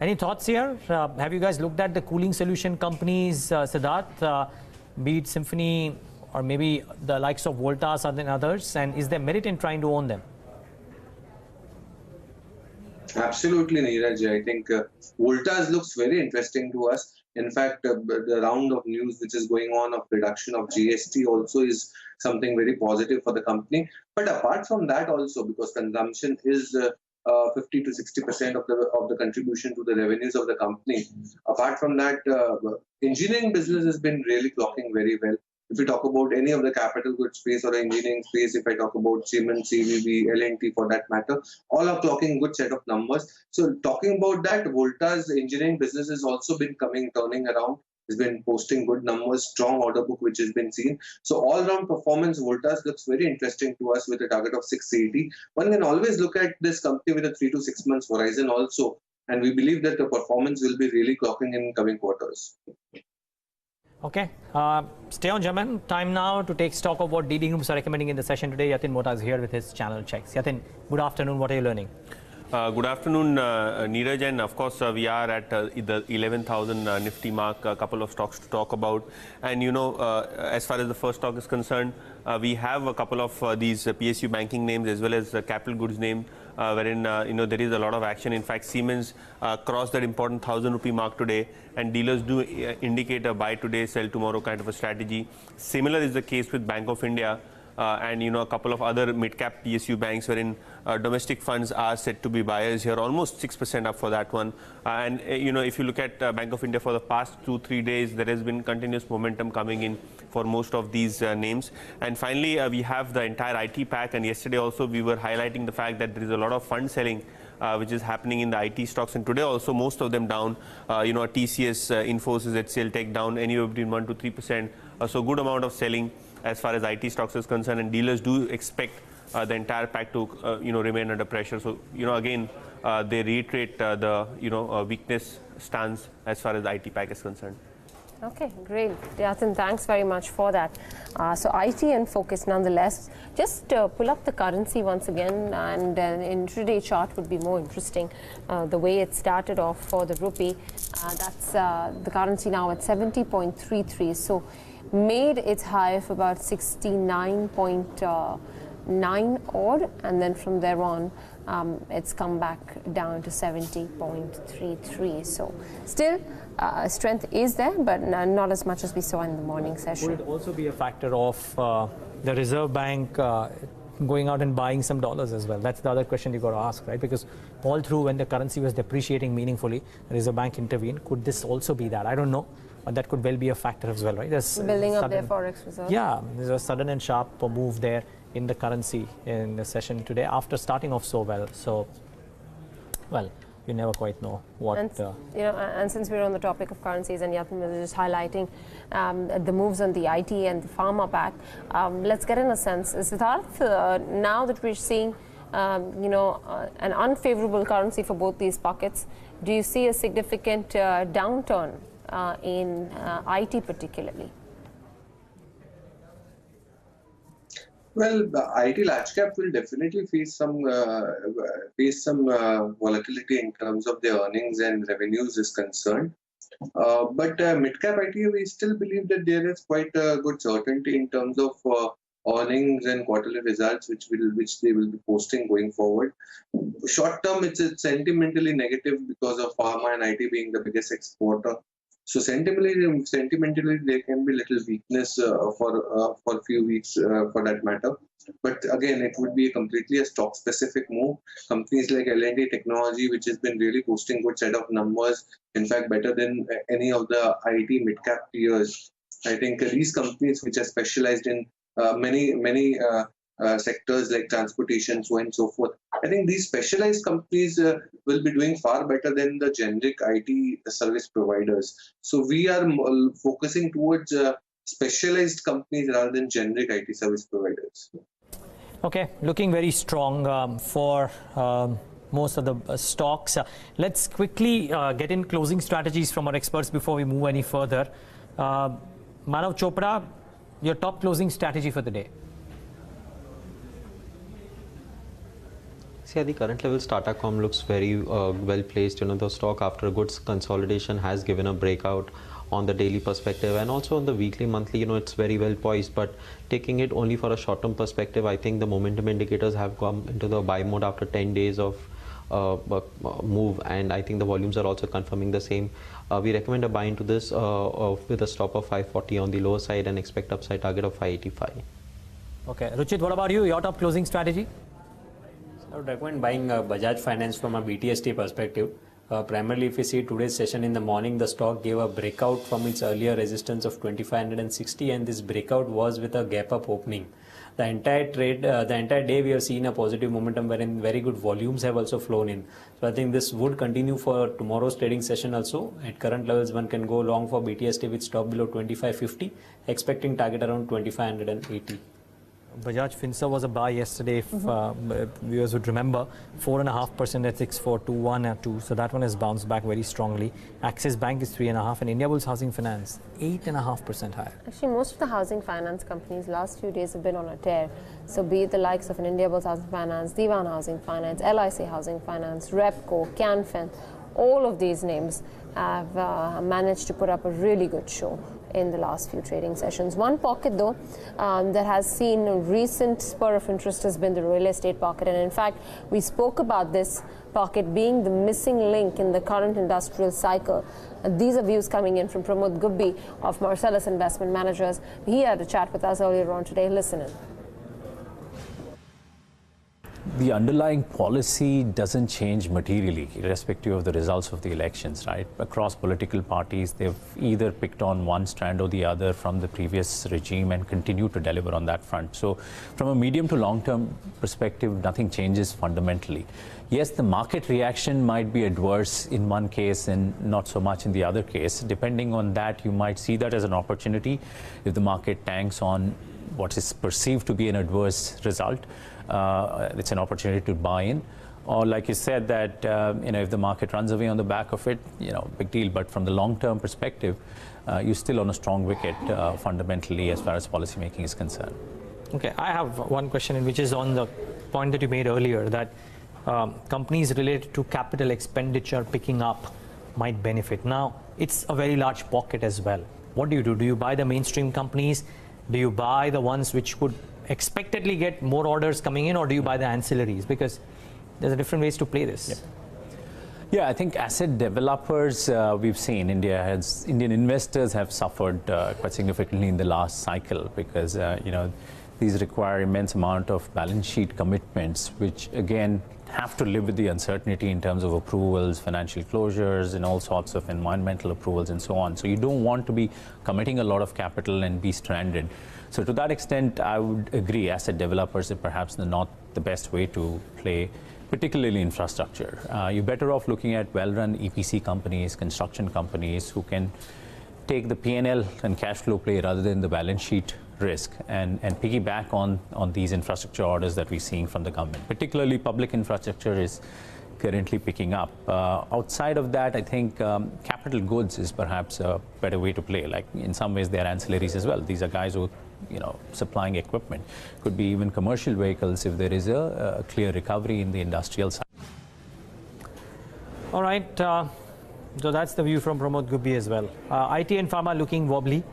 Speaker 3: Any thoughts here? Have you guys looked at the cooling solution companies, Siddharth, be it Symphony or maybe the likes of Voltas and others? And is there merit in trying to own them?
Speaker 9: Absolutely, Neeraj. I think Voltas looks very interesting to us. In fact, the round of news which is going on of reduction of GST also is something very positive for the company. But apart from that also, because consumption is 50 to 60% of the contribution to the revenues of the company. Apart from that, engineering business has been really clocking very well. If we talk about any of the capital goods space or engineering space, if I talk about Siemens, CVB, L&T for that matter, all are clocking good set of numbers. So talking about that, Voltas engineering business has also been turning around. Has been posting good numbers, strong order book which has been seen. So all-round performance, Voltas looks very interesting to us with a target of 680. One can always look at this company with a 3 to 6 months horizon also, and we believe that the performance will be really clocking in coming quarters.
Speaker 3: Okay, stay on, German. Time now to take stock of what DD groups are recommending in the session today. Yatin Mota is here with his channel checks. Yatin, good afternoon. What are you learning?
Speaker 10: Good afternoon, Neeraj, and of course we are at the 11,000 Nifty mark. A couple of stocks to talk about, and as far as the first stock is concerned, we have a couple of these PSU banking names as well as capital goods name, wherein there is a lot of action. In fact, Siemens crossed that important 1,000 rupee mark today, and dealers do indicate a buy today, sell tomorrow kind of a strategy. Similar is the case with Bank of India. And a couple of other mid-cap PSU banks wherein domestic funds are said to be buyers here, almost 6% up for that one. And if you look at Bank of India for the past 2-3 days, there has been continuous momentum coming in for most of these names. And finally, we have the entire IT pack, and yesterday also we were highlighting the fact that there is a lot of fund selling which is happening in the IT stocks, and today also most of them down. TCS, Infosys, HCL Tech down anywhere between 1 to 3%. So good amount of selling as far as IT stocks is concerned, and dealers do expect the entire pack to remain under pressure. So again they reiterate the weakness stance as far as the IT pack is concerned.
Speaker 1: Okay, great. Yatin, thanks very much for that. So IT and focus nonetheless. Just pull up the currency once again, and an intraday chart would be more interesting. The way it started off for the rupee, that's the currency now at 70.33. So made its high of about 69.9 odd, and then from there on it's come back down to 70.33. So still strength is there, but not as much as we saw in the morning session.
Speaker 3: Would it also be a factor of the Reserve Bank going out and buying some dollars as well? That's the other question you got to ask, right? Because all through when the currency was depreciating meaningfully, the Reserve Bank intervened. Could this also be that? I don't know. But that could well be a factor as well, right? There's
Speaker 1: building up their forex reserve.
Speaker 3: Yeah, there's a sudden and sharp move there in the currency in the session today after starting off so well. So, well, you never quite know what.
Speaker 1: And, and since we're on the topic of currencies, and Yatin was just highlighting the moves on the IT and the pharma pack, let's get in a sense. Siddharth, now that we're seeing an unfavorable currency for both these pockets, do you see a significant downturn in IT particularly?
Speaker 9: Well, the IT large cap will definitely face some volatility in terms of their earnings and revenues is concerned. But mid cap IT, we still believe that there is quite a good certainty in terms of earnings and quarterly results which they will be posting going forward. Short term, it's sentimentally negative because of pharma and IT being the biggest exporter. So sentimentally, there can be little weakness for a few weeks for that matter. But again, it would be completely a stock-specific move. Companies like L&T Technology, which has been really posting good set of numbers, in fact, better than any of the IT mid-cap peers. I think these companies, which are specialized in many sectors like transportation, so on and so forth. I think these specialized companies will be doing far better than the generic IT service providers. So we are focusing towards specialized companies rather than generic IT service providers.
Speaker 3: Okay, looking very strong for most of the stocks. Let's quickly get in closing strategies from our experts before we move any further. Manav Chopra, your top closing strategy for the day.
Speaker 2: See, at the current levels, Tata Com looks very well placed. The stock after a good consolidation has given a breakout on the daily perspective, and also on the weekly, monthly, it's very well poised. But taking it only for a short-term perspective, I think the momentum indicators have come into the buy mode after 10 days of move, and I think the volumes are also confirming the same. We recommend a buy into this with a stop of 540 on the lower side and expect upside target of 585.
Speaker 3: Okay, Ruchit, what about you? Your top closing strategy?
Speaker 4: I would recommend buying Bajaj Finance from a BTST perspective. Primarily, if you see today's session in the morning, the stock gave a breakout from its earlier resistance of 2560, and this breakout was with a gap up opening. The entire day we have seen a positive momentum wherein very good volumes have also flown in. So I think this would continue for tomorrow's trading session also. At current levels, one can go long for BTST with stop below 2550, expecting target around 2580.
Speaker 3: Bajaj Finserv was a buy yesterday, if viewers would remember, 4.5% at 6421 at 2. So that one has bounced back very strongly. Axis Bank is 3.5%, and Indiabulls Housing Finance 8.5% higher.
Speaker 1: Actually, most of the housing finance companies last few days have been on a tear. So be it the likes of an Indiabulls Housing Finance, Divan Housing Finance, LIC Housing Finance, Repco, Canfin, all of these names have managed to put up a really good show in the last few trading sessions. One pocket though that has seen a recent spur of interest has been the real estate pocket, and in fact we spoke about this pocket being the missing link in the current industrial cycle. These are views coming in from Pramod Gubbi of Marcellus Investment Managers. He had a chat with us earlier on today. Listen in.
Speaker 11: The underlying policy doesn't change materially, irrespective of the results of the elections, right? Across political parties, they've either picked on one strand or the other from the previous regime and continue to deliver on that front. So from a medium to long-term perspective, nothing changes fundamentally. Yes, the market reaction might be adverse in one case and not so much in the other case. Depending on that, you might see that as an opportunity if the market tanks on what is perceived to be an adverse result. It's an opportunity to buy in, or like you said that if the market runs away on the back of it, big deal. But from the long-term perspective, you're still on a strong wicket fundamentally as far as policy making is concerned.
Speaker 3: Okay, I have one question, which is on the point that you made earlier that companies related to capital expenditure picking up might benefit. Now, it's a very large pocket as well. What do you do? Do you buy the mainstream companies? Do you buy the ones which could expectedly get more orders coming in, or do you buy the ancillaries? Because there's different ways to play this.
Speaker 11: Yeah, I think asset developers, we've seen Indian investors have suffered quite significantly in the last cycle because, these require immense amount of balance sheet commitments, which again have to live with the uncertainty in terms of approvals, financial closures, and all sorts of environmental approvals and so on. So you don't want to be committing a lot of capital and be stranded. So to that extent, I would agree asset developers are perhaps not the best way to play, particularly infrastructure. You're better off looking at well-run EPC companies, construction companies who can take the P&L and cash flow play rather than the balance sheet risk and piggyback on these infrastructure orders that we're seeing from the government. Particularly public infrastructure is currently picking up. Outside of that, I think capital goods is perhaps a better way to play. Like in some ways, they're ancillaries as well. These are guys who supplying equipment. Could be even commercial vehicles if there is a clear recovery in the industrial side.
Speaker 3: All right, so that's the view from Pramod Gubbi as well. IT and pharma looking wobbly,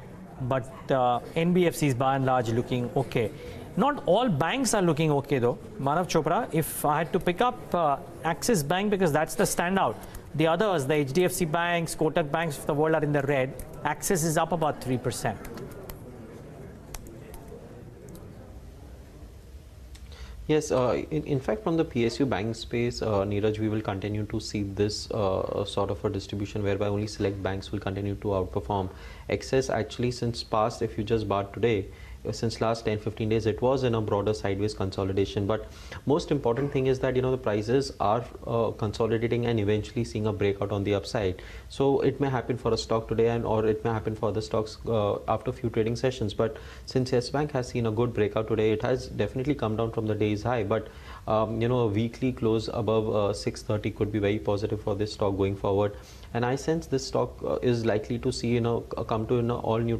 Speaker 3: but NBFCs by and large looking okay. Not all banks are looking okay though. Manav Chopra, if I had to pick up Axis Bank, because that's the standout. The others, the HDFC banks, Kotak banks of the world are in the red. Axis is up about 3%.
Speaker 2: Yes, in fact, from the PSU bank space, Neeraj, we will continue to see this sort of a distribution whereby only select banks will continue to outperform. Excess actually since past, if you just bar today, since last 10-15 days, it was in a broader sideways consolidation. But most important thing is that, the prices are consolidating and eventually seeing a breakout on the upside. So it may happen for a stock today or it may happen for other stocks after a few trading sessions. But since Yes Bank has seen a good breakout today, it has definitely come down from the day's high. But, a weekly close above 630 could be very positive for this stock going forward. And I sense this stock is likely to see, come to an all new,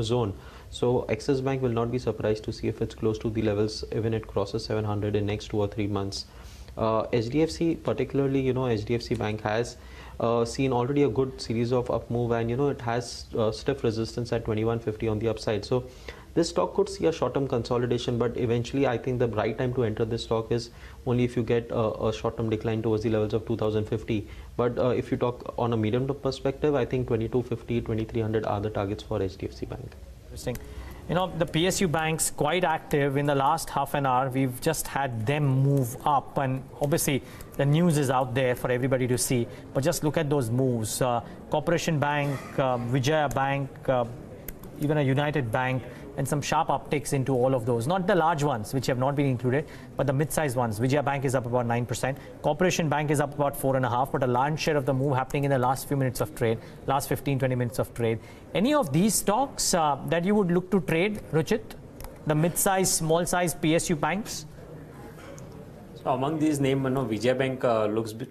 Speaker 2: zone. So Axis Bank will not be surprised to see if it's close to the levels, even it crosses 700 in next 2 or 3 months. HDFC, particularly, HDFC Bank has seen already a good series of up move, and it has stiff resistance at 2150 on the upside. So this stock could see a short-term consolidation, but eventually I think the right time to enter this stock is only if you get a short-term decline towards the levels of 2050. But if you talk on a medium-term perspective, I think 2250, 2300 are the targets for HDFC Bank.
Speaker 3: Interesting. The PSU banks quite active in the last half an hour. We've just had them move up, and obviously the news is out there for everybody to see. But just look at those moves. Corporation Bank, Vijaya Bank, even a United Bank, and some sharp upticks into all of those. Not the large ones, which have not been included, but the mid-sized ones. Vijaya Bank is up about 9%. Corporation Bank is up about 4.5%, but a large share of the move happening in the last few minutes of trade, last 15-20 minutes of trade. Any of these stocks that you would look to trade, Ruchit? The mid-sized, small-sized PSU banks?
Speaker 4: So among these names, Vijaya Bank looks to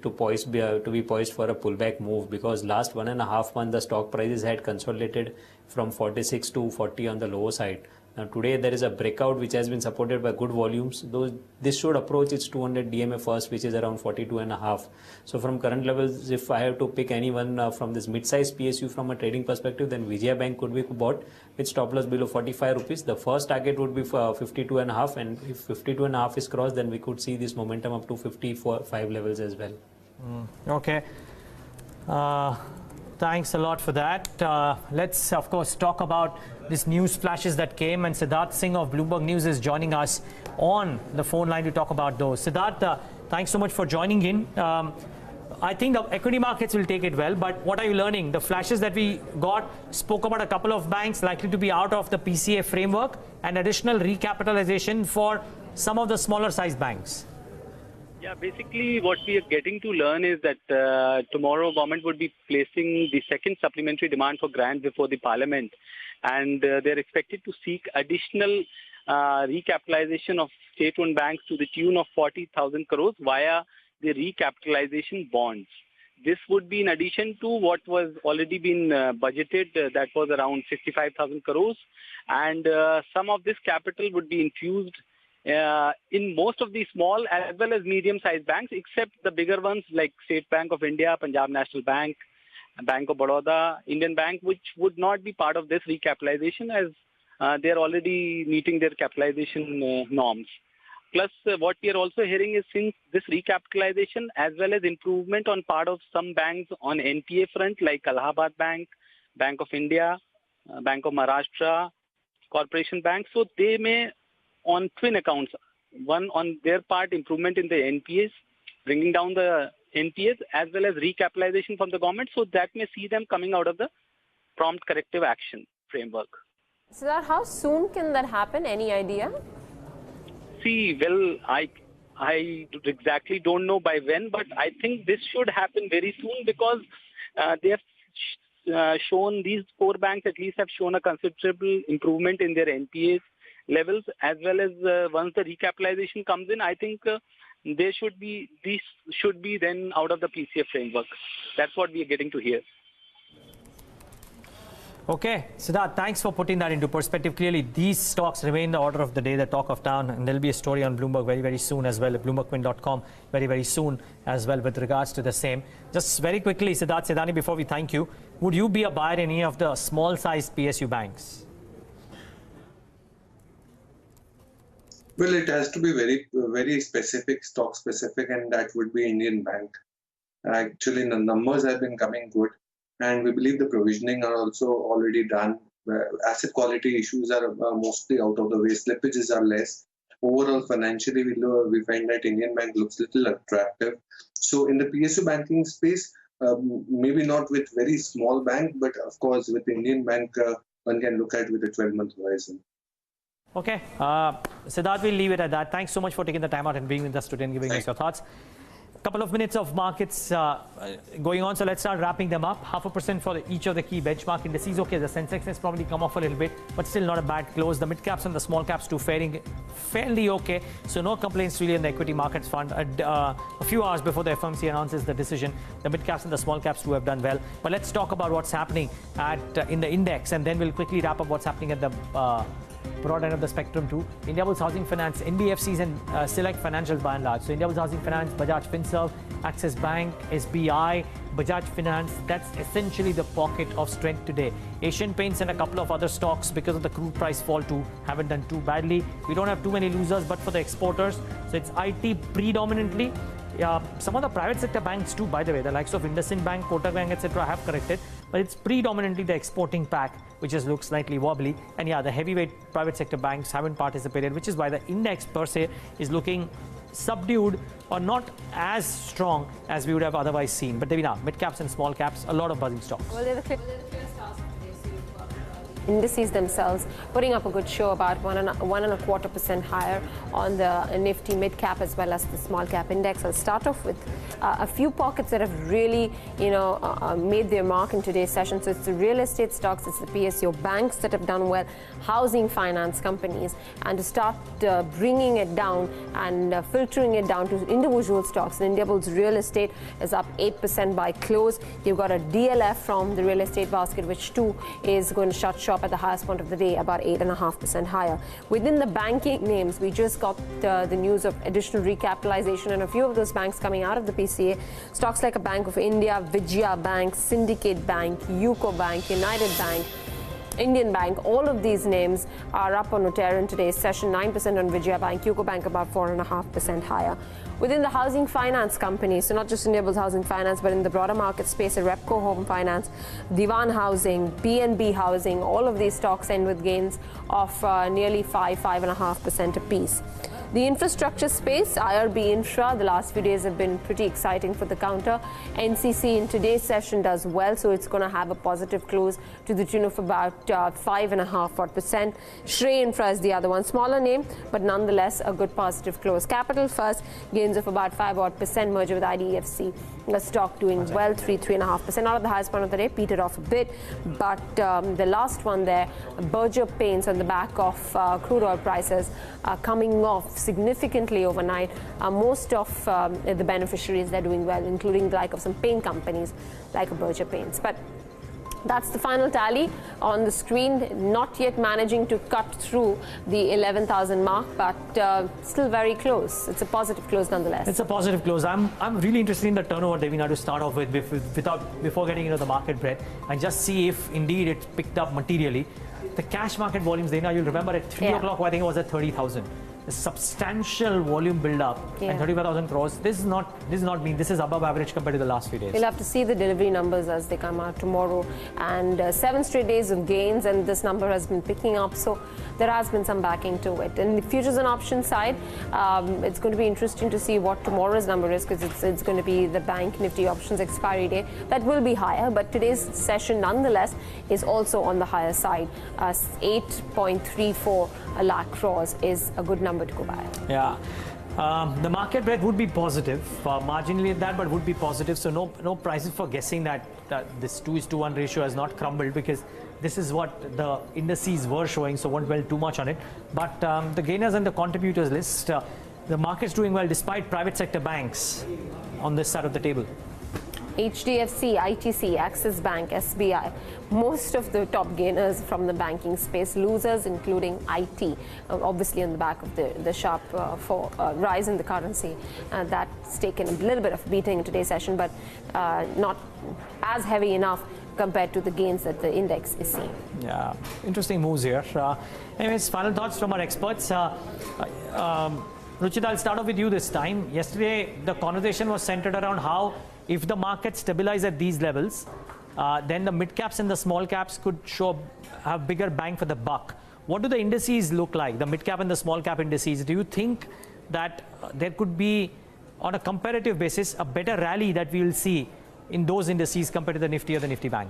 Speaker 4: be poised for a pullback move, because last 1.5 months the stock prices had consolidated from 46 to 40 on the lower side. Now today there is a breakout which has been supported by good volumes. Though this should approach its 200 DMA first, which is around 42.5. So from current levels, if I have to pick anyone from this mid-sized PSU from a trading perspective, then Vijaya Bank could be bought with stop loss below 45 rupees. The first target would be for 52.5, and if 52.5 is crossed, then we could see this momentum up to 55 levels as well.
Speaker 3: Okay. Thanks a lot for that. Let's, of course, talk about these news flashes that came, and Siddharth Singh of Bloomberg News is joining us on the phone line to talk about those. Siddharth, thanks so much for joining in. I think the equity markets will take it well, but what are you learning? The flashes that we got spoke about a couple of banks likely to be out of the PCA framework and additional recapitalization for some of the smaller size banks.
Speaker 12: Yeah, basically what we are getting to learn is that tomorrow government would be placing the second supplementary demand for grants before the parliament, and they're expected to seek additional recapitalization of state-owned banks to the tune of 40,000 crores via the recapitalization bonds. This would be in addition to what was already been budgeted, that was around 65,000 crores, and some of this capital would be infused in most of the small as well as medium-sized banks, except the bigger ones like State Bank of India, Punjab National Bank, Bank of Baroda, Indian Bank, which would not be part of this recapitalization as they are already meeting their capitalization norms. Plus, what we are also hearing is, since this recapitalization as well as improvement on part of some banks on NPA front like Allahabad Bank, Bank of India, Bank of Maharashtra, Corporation Bank, so they may on twin accounts, one on their part improvement in the NPAs, bringing down the NPAs as well as recapitalization from the government, so that may see them coming out of the prompt corrective action framework.
Speaker 1: So that how soon can that happen? Any idea?
Speaker 12: See, well, I exactly don't know by when, but I think this should happen very soon, because they have shown, these 4 banks at least have shown a considerable improvement in their NPAs levels, as well as once the recapitalization comes in, I think these should be then out of the PCA framework. That's what we are getting to hear.
Speaker 3: Okay, Siddharth, thanks for putting that into perspective. Clearly, these stocks remain the order of the day, the talk of town, and there'll be a story on Bloomberg very, very soon as well, at BloombergQuint.com very, very soon as well with regards to the same. Just very quickly, Siddharth Sedani, before we thank you, would you be a buyer in any of the small-sized PSU banks?
Speaker 9: Well, it has to be very specific, stock specific, and that would be Indian Bank. Actually, the numbers have been coming good, and we believe the provisioning are also already done. Asset quality issues are mostly out of the way. Slippages are less. Overall, financially, we find that Indian Bank looks little attractive. So, in the PSU banking space, maybe not with very small bank, but of course, with Indian Bank, one can look at with a 12-month horizon.
Speaker 3: Okay, Siddharth, we'll leave it at that. Thanks so much for taking the time out and being with us today and giving us your thoughts. Couple of minutes of markets going on, so let's start wrapping them up. 0.5% for each of the key benchmark indices. Okay, the Sensex has probably come off a little bit, but still not a bad close. The mid caps and the small caps too faring fairly okay, so no complaints really in the equity markets fund. A few hours before the FOMC announces the decision, the mid caps and the small caps too have done well. But let's talk about what's happening in the index, and then we'll quickly wrap up what's happening at the broad end of the spectrum too. Indiabulls Housing Finance, NBFCs and select financials by and large. So Indiabulls Housing Finance, Bajaj Finserv, Axis Bank, SBI, Bajaj Finance, that's essentially the pocket of strength today. Asian Paints and a couple of other stocks, because of the crude price fall too, haven't done too badly. We don't have too many losers, but for the exporters, so it's IT predominantly. Some of the private sector banks too, by the way, the likes of IndusInd Bank, Kotak Bank, etc. have corrected, but it's predominantly the exporting pack which just looks slightly wobbly. And yeah, the heavyweight private sector banks haven't participated, which is why the index per se is looking subdued or not as strong as we would have otherwise seen. But there we are, mid caps and small caps, a lot of buzzing stocks.
Speaker 1: Well, they're the clear stars today, so you've got indices themselves putting up a good show, about 1.25% higher on the Nifty mid cap as well as the small cap index. I'll start off with a few pockets that have really, made their mark in today's session. So it's the real estate stocks, it's the PSU banks that have done well, housing finance companies, and to start bringing it down and filtering it down to individual stocks. And Indiabulls real estate is up 8% by close. You've got a DLF from the real estate basket, which too is going to shut shop at the highest point of the day, about 8.5% higher. Within the banking names, we just got the news of additional recapitalization and a few of those banks coming out of the PCA. Stocks like a Bank of India, Vijaya Bank, Syndicate Bank, UCO Bank, United Bank, Indian Bank, all of these names are up on a tear in today's session. 9% on Vijaya Bank, UCO Bank about 4.5% higher. Within the housing finance companies, so not just Indiabulls Housing Finance, but in the broader market space, Repco Home Finance, Diwan Housing, BNB Housing, all of these stocks end with gains of nearly 5.5% apiece. The infrastructure space, IRB Infra, the last few days have been pretty exciting for the counter. NCC in today's session does well, so it's going to have a positive close to the tune of about 5.5%. Shrey Infra is the other one, smaller name, but nonetheless a good positive close. Capital First, gains of about 5% merger with IDFC. The stock doing well, 3.5%. Out of the highest point of the day, petered off a bit, but the last one there, Berger Paints, on the back of crude oil prices coming off significantly overnight. Most of the beneficiaries, they're doing well, including the like of some paint companies like Berger Paints. But that's the final tally on the screen. Not yet managing to cut through the 11,000 mark, but still very close. It's a positive close nonetheless.
Speaker 3: It's a positive close. I'm really interested in the turnover, Devina, to start off with, before getting into the market breadth, and just see if indeed it's picked up materially. The cash market volumes, Devina, you'll remember at 3 o'clock, I think it was at 30,000. A substantial volume build up and 35,000 crores. This is not mean. This is above average compared to the last few days.
Speaker 1: We'll have to see the delivery numbers as they come out tomorrow. And 7 straight days of gains, and this number has been picking up. So there has been some backing to it. And the futures and options side, it's going to be interesting to see what tomorrow's number is, because it's going to be the bank Nifty options expiry day. That will be higher, but today's session nonetheless is also on the higher side. 8.34 lakh crores is a good number to go by.
Speaker 3: Yeah. The market breadth would be positive, marginally at that, but would be positive. So no prices for guessing that this 2:1 ratio has not crumbled, because this is what the indices were showing, so won't dwell too much on it. But the gainers and the contributors list, the market's doing well despite private sector banks on this side of the table.
Speaker 1: HDFC, ITC, Axis Bank, SBI, most of the top gainers from the banking space. Losers including IT, obviously on the back of the sharp rise in the currency. That's taken a little bit of beating in today's session, but not as heavy enough compared to the gains that the index is seeing.
Speaker 3: Yeah, interesting moves here. Anyways, final thoughts from our experts. Ruchit, I'll start off with you this time. Yesterday, the conversation was centered around how if the market stabilize at these levels, then the mid caps and the small caps could have bigger bang for the buck. What do the indices look like, the mid cap and the small cap indices? Do you think that there could be, on a comparative basis, a better rally that we will see in those indices compared to the Nifty or the Nifty Bank?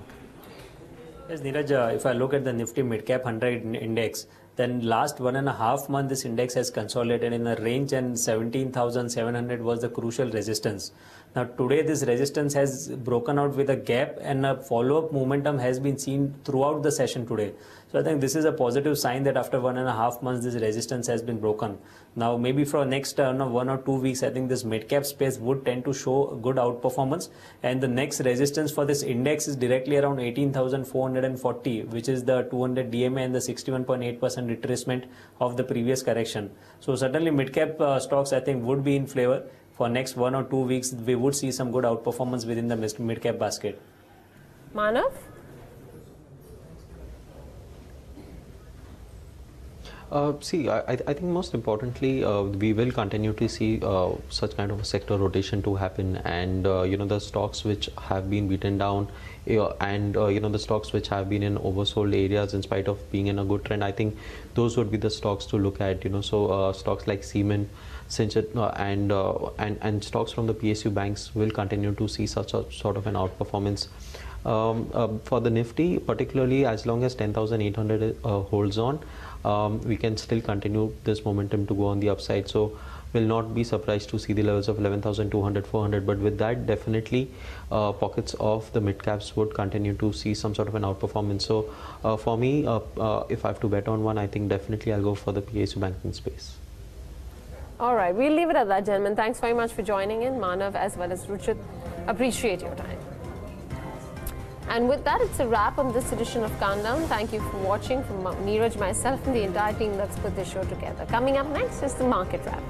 Speaker 4: Yes, Neeraj, if I look at the Nifty Midcap 100 index, then last 1.5 months this index has consolidated in a range, and 17,700 was the crucial resistance. Now today this resistance has broken out with a gap, and a follow-up momentum has been seen throughout the session today. So I think this is a positive sign that after 1.5 months this resistance has been broken. Now maybe for next 1 or 2 weeks, I think this mid-cap space would tend to show good outperformance, and the next resistance for this index is directly around 18,440, which is the 200 DMA and the 61.8% retracement of the previous correction. So certainly mid-cap stocks I think would be in flavor. For next 1 or 2 weeks, we would see some good outperformance within the mid-cap basket.
Speaker 1: Manav?
Speaker 2: I think most importantly, we will continue to see such kind of a sector rotation to happen, and the stocks which have been beaten down, and the stocks which have been in oversold areas in spite of being in a good trend, I think those would be the stocks to look at. So stocks like Siemens, and stocks from the PSU banks will continue to see such a sort of an outperformance. For the Nifty, particularly as long as 10,800 holds on, we can still continue this momentum to go on the upside. So will not be surprised to see the levels of 11,200, 400. But with that, definitely pockets of the mid caps would continue to see some sort of an outperformance. So for me, if I have to bet on one, I think definitely I'll go for the PSU banking space.
Speaker 1: All right, we'll leave it at that, gentlemen. Thanks very much for joining in, Manav as well as Ruchit. Appreciate your time. And with that, it's a wrap on this edition of Countdown. Thank you for watching. From Neeraj, myself, and the entire team that's put this show together. Coming up next is the Market Wrap.